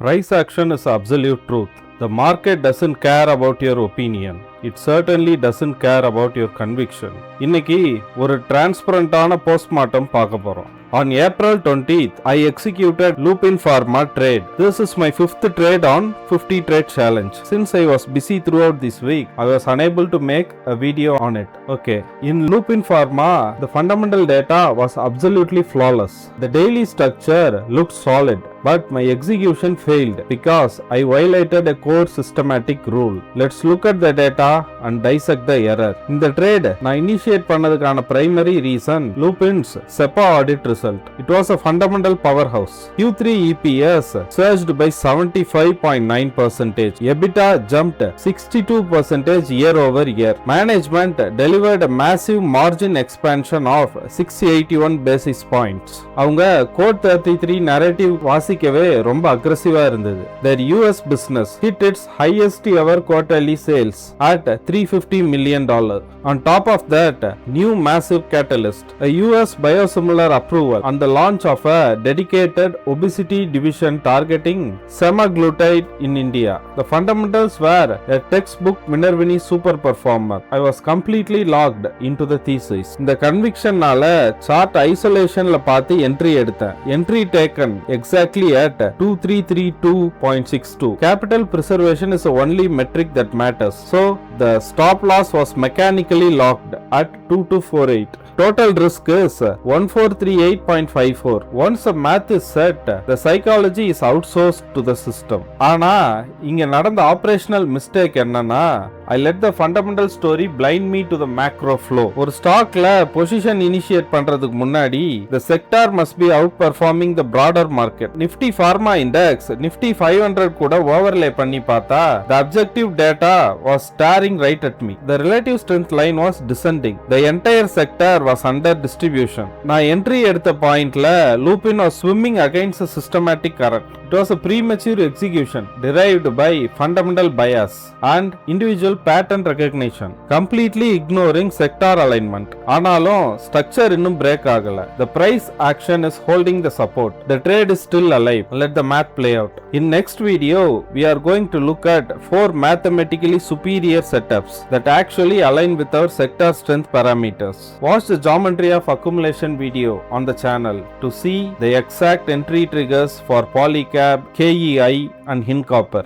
Price action is absolute truth. The market doesn't care about your opinion. It certainly doesn't care about your conviction. இன்னைக்கு ஒரு டிரான்ஸ்பரண்டான postmortem பார்க்க போறோம். On April 20th, I executed Lupin Pharma trade. This is my 5th trade on 50 trade challenge. Since I was busy throughout this week, I was unable to make a video on it. Okay. In Lupin Pharma, the fundamental data was absolutely flawless. The daily structure looked solid, but my execution failed because I violated a core systematic rule. Let's look at the data and dissect the error. In the trade, நான் initiate பண்ணதுக்கான primary reason Lupin's SEPA audit result. It was a fundamental powerhouse. Q3 EPS surged by 75.9%. EBITDA jumped 62% year over year. Management delivered a massive margin expansion of 681 basis points. அவங்க Code 33 narrative வாசிக்கவே ரொம்ப அக்ரெசிவா இருந்தது. Their US business hit its highest ever quarterly sales at $350 million. On top of that, new massive catalyst, a US biosimilar approval and the launch of a dedicated obesity division targeting semaglutide in India. The fundamentals were a textbook Minervini super performer. I was completely locked into the thesis. இந்த convictionனால chart isolationல பார்த்து entry எடுத்தேன். Entry taken exactly at 2332.62. Capital preservation is the only metric that matters. So the stop loss was mechanically locked at 2248. Total risk is 1438.54. Once the math is set, the psychology is outsourced to the system. ஆனா இங்க நடந்த operational mistake என்னன்னா, I let the fundamental story blind me to the macro flow. ஒரு ஸ்டாக்ல position initiate பண்றதுக்கு முன்னாடி the sector must be outperforming the broader market. Nifty Pharma Index Nifty 500 கூட overlay பண்ணி பார்த்தா the objective data was staring right at me. The relative strength line was descending. The entire sector was under distribution. நான் entry எடுத்த பாயிண்ட்ல Lupin was swimming against a systematic current. It was a premature execution derived by fundamental bias and individual pattern recognition, completely ignoring sector alignment. ஆனாலும் structure இன்னும் break ஆகல. The price action is holding the support. The trade is still alive. Let the math play out. In next video, we are going to look at 4 mathematically superior setups that actually align with our sector strength parameters. Watch the geometry of accumulation video on the channel to see the exact entry triggers for Polycab, KEI and Hincopper.